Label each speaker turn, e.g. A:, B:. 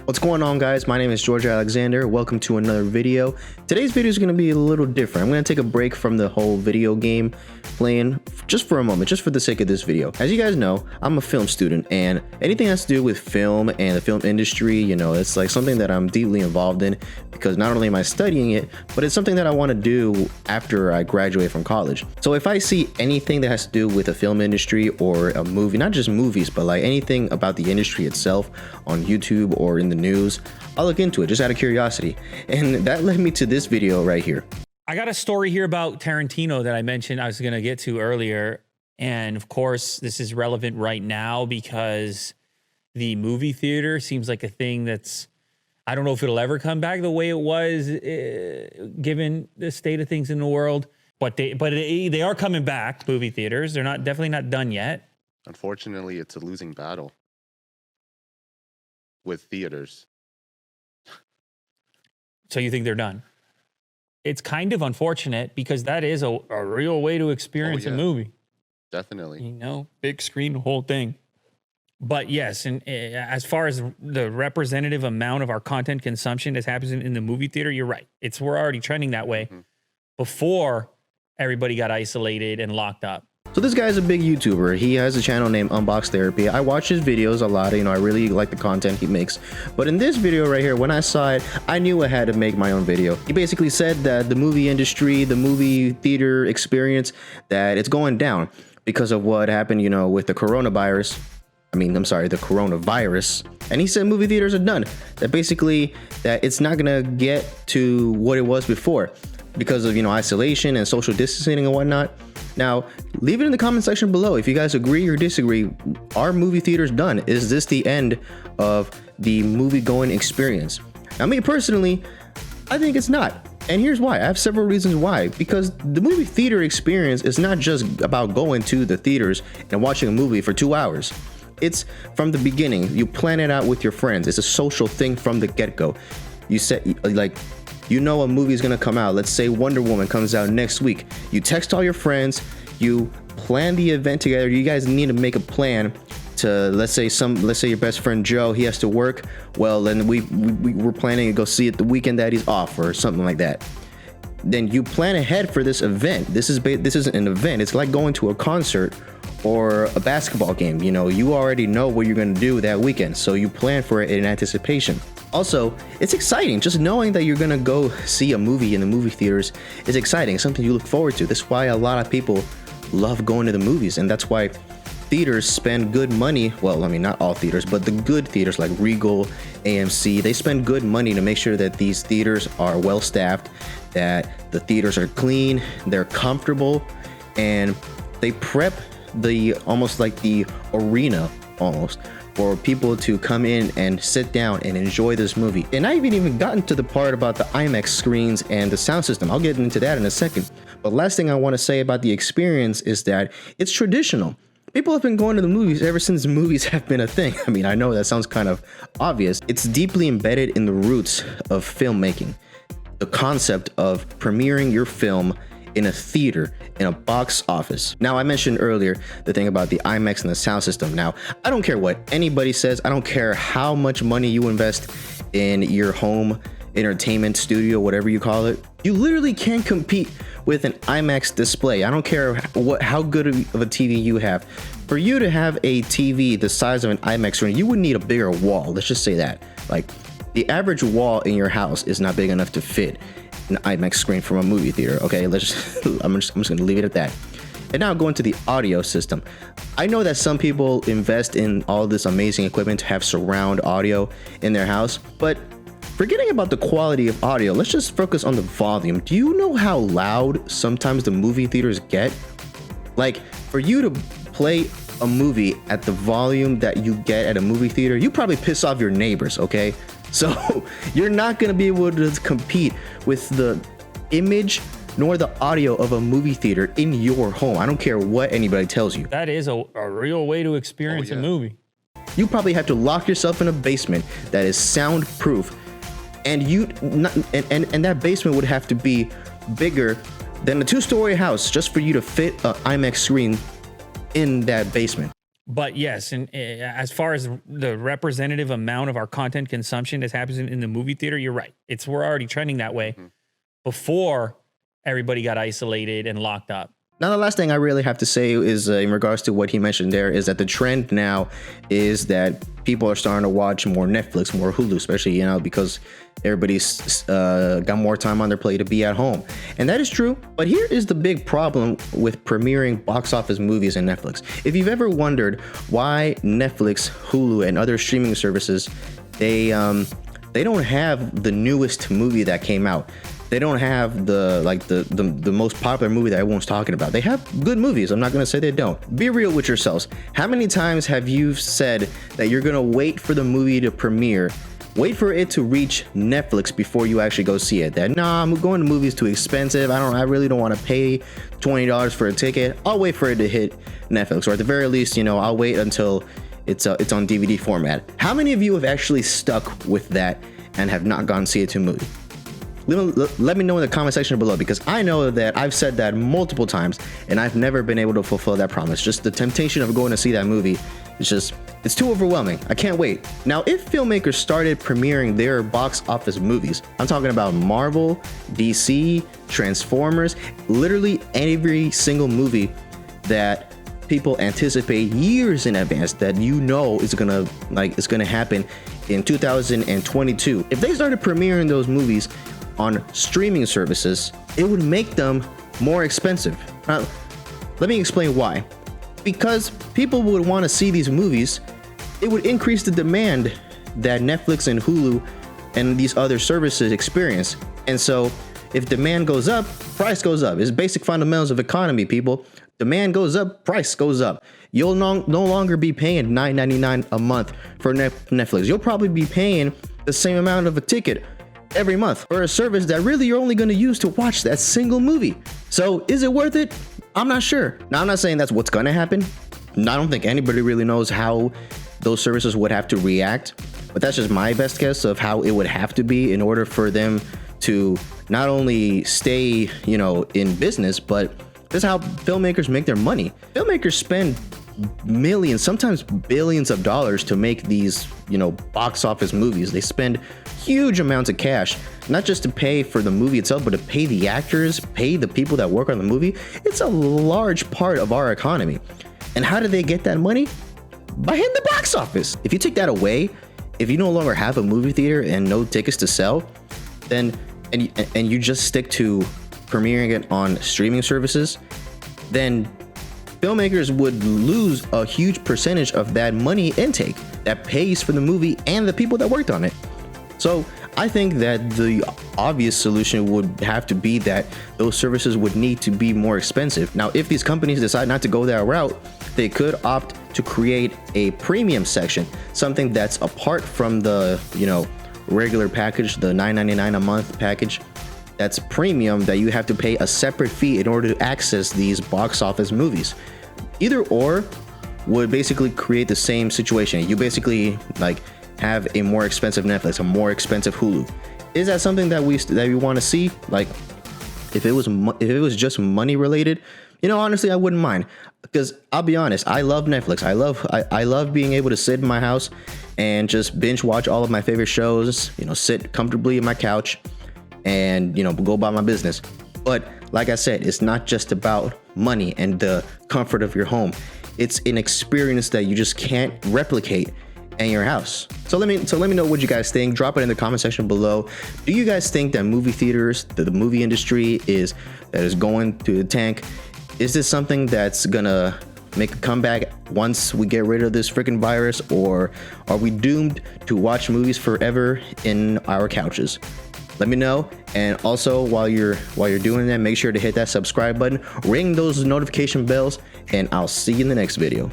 A: What's going on, guys? My name is George Alexander. Welcome to another video. Today's video is going to be a little different. I'm going to take a break from the whole video game playing just for a moment, just for the sake of this video. As you guys know, I'm a film student, and anything that has to do with film and the film industry, you know, it's like something that I'm deeply involved in, because not only am I studying it, but it's something that I want to do after I graduate from college. So if I see anything that has to do with the film industry or a movie, not just movies, but like anything about the industry itself on YouTube or in the news, I'll look into it just out of curiosity. And that led me to this video right here.
B: I got a story here about Tarantino that I mentioned I was going to get to earlier. And of course, this is relevant right now because the movie theater seems like a thing that's, I don't know if it'll ever come back the way it was given the state of things in the world, but they are coming back, movie theaters. They're definitely not done yet.
C: Unfortunately, it's a losing battle with theaters.
B: So you think they're done? It's kind of unfortunate because that is a real way to experience a movie.
C: Definitely.
B: You know, big screen, the whole thing. But yes, and as far as the representative amount of our content consumption that happens in the movie theater, you're right. We're already trending that way before everybody got isolated and locked up.
A: So this guy is a big YouTuber. He has a channel named Unbox Therapy. I watch his videos a lot. You know, I really like the content he makes. But in this video right here, when I saw it, I knew I had to make my own video. He basically said that the movie industry, the movie theater experience, that it's going down because of what happened, you know, with the coronavirus. The coronavirus. And he said movie theaters are done. That basically, that it's not gonna get to what it was before because of, you know, isolation and social distancing and whatnot. Now, leave it in the comment section below if you guys agree or disagree. Are movie theaters done? Is this the end of the movie-going experience? Now, me personally, I think it's not. And here's why. I have several reasons why. Because the movie theater experience is not just about going to the theaters and watching a movie for 2 hours. It's from the beginning. You plan it out with your friends. It's a social thing from the get-go. You set, like, you know a movie is gonna come out. Let's say Wonder Woman comes out next week. You text all your friends, you plan the event together. You guys need to make a plan to, let's say your best friend Joe, he has to work. Well, then we're planning to go see it the weekend that he's off or something like that. Then you plan ahead for this event. This isn't an event. It's like going to a concert or a basketball game. You know, you already know what you're gonna do that weekend, so you plan for it in anticipation. Also, it's exciting. Just knowing that you're gonna go see a movie in the movie theaters is exciting, something you look forward to. That's why a lot of people love going to the movies, and that's why theaters spend good money. Well, I mean, not all theaters, but the good theaters like Regal, AMC, they spend good money to make sure that these theaters are well staffed, that the theaters are clean, they're comfortable, and they prep almost like the arena almost for people to come in and sit down and enjoy this movie. And I haven't even gotten to the part about the IMAX screens and the sound system. I'll get into that in a second. But last thing I want to say about the experience is that it's traditional. People have been going to the movies ever since movies have been a thing. I mean, I know that sounds kind of obvious. It's deeply embedded in the roots of filmmaking. The concept of premiering your film in a theater, in a box office. Now, I mentioned earlier the thing about the IMAX and the sound system. Now, I don't care what anybody says. I don't care how much money you invest in your home entertainment studio, whatever you call it. You literally can't compete with an IMAX display. I don't care how good of a TV you have. For you to have a TV the size of an IMAX screen, you would need a bigger wall. Let's just say that. Like, the average wall in your house is not big enough to fit an IMAX screen from a movie theater. Okay, I'm just gonna leave it at that. And now going to the audio system. I know that some people invest in all this amazing equipment to have surround audio in their house, but forgetting about the quality of audio, let's just focus on the volume. Do you know how loud sometimes the movie theaters get? Like, for you to play a movie at the volume that you get at a movie theater, you probably piss off your neighbors, okay? So you're not gonna be able to compete with the image nor the audio of a movie theater in your home. I don't care what anybody tells you.
B: That is a real way to experience a movie.
A: You probably have to lock yourself in a basement that is soundproof, and that basement would have to be bigger than a 2-story house just for you to fit an IMAX screen in that basement.
B: But yes, and as far as the representative amount of our content consumption that happens in the movie theater, you're right. We're already trending that way before everybody got isolated and locked up.
A: Now, the last thing I really have to say is in regards to what he mentioned there is that the trend now is that people are starting to watch more Netflix, more Hulu, especially, because everybody's got more time on their plate to be at home. And that is true. But here is the big problem with premiering box office movies in Netflix. If you've ever wondered why Netflix, Hulu, and other streaming services, they don't have the newest movie that came out. They don't have the most popular movie that everyone's talking about. They have good movies. I'm not going to say they don't. Be real with yourselves. How many times have you said that you're going to wait for the movie to premiere, wait for it to reach Netflix before you actually go see it? That, nah, I'm going to movies too expensive. I really don't want to pay $20 for a ticket. I'll wait for it to hit Netflix, or at the very least, I'll wait until it's on DVD format. How many of you have actually stuck with that and have not gone to see it to a movie? Let me know in the comment section below, because I know that I've said that multiple times and I've never been able to fulfill that promise. Just the temptation of going to see that movie, it's too overwhelming. I can't wait. Now, if filmmakers started premiering their box office movies, I'm talking about Marvel, DC, Transformers, literally every single movie that people anticipate years in advance that is gonna happen in 2022. If they started premiering those movies on streaming services, it would make them more expensive. Let me explain why. Because people would want to see these movies, it would increase the demand that Netflix and Hulu and these other services experience. And so if demand goes up, price goes up. It's basic fundamentals of economy, people. Demand goes up, price goes up. You'll no longer be paying $9.99 a month for Netflix. You'll probably be paying the same amount of a ticket every month for a service that really you're only going to use to watch that single movie. So is it worth it? I'm not sure. Now, I'm not saying that's what's going to happen. I don't think anybody really knows how those services would have to react, but that's just my best guess of how it would have to be in order for them to not only stay, in business, but this is how filmmakers make their money. Filmmakers spend millions, sometimes billions of dollars to make these, box office movies. They spend huge amounts of cash, not just to pay for the movie itself, but to pay the actors, pay the people that work on the movie. It's a large part of our economy. And how do they get that money? By hitting the box office. If you take that away, if you no longer have a movie theater and no tickets to sell, then and you just stick to premiering it on streaming services, then filmmakers would lose a huge percentage of that money intake that pays for the movie and the people that worked on it. So I think that the obvious solution would have to be that those services would need to be more expensive. Now, if these companies decide not to go that route, they could opt to create a premium section, something that's apart from the, regular package, the $9.99 a month package. That's premium, that you have to pay a separate fee in order to access these box office movies. Either or would basically create the same situation. You basically have a more expensive Netflix, a more expensive Hulu. Is that something that we want to see? If it was just money related, honestly, I wouldn't mind, because I'll be honest, I love Netflix. I love being able to sit in my house and just binge watch all of my favorite shows, sit comfortably in my couch and, go about my business. But like I said, it's not just about money and the comfort of your home. It's an experience that you just can't replicate in your house. So let me know what you guys think. Drop it in the comment section below. Do you guys think that movie theaters, the movie industry is going to the tank? Is this something that's gonna make a comeback once we get rid of this freaking virus, or are we doomed to watch movies forever in our couches? Let me know. And also, while you're doing that, make sure to hit that subscribe button, ring those notification bells, and I'll see you in the next video.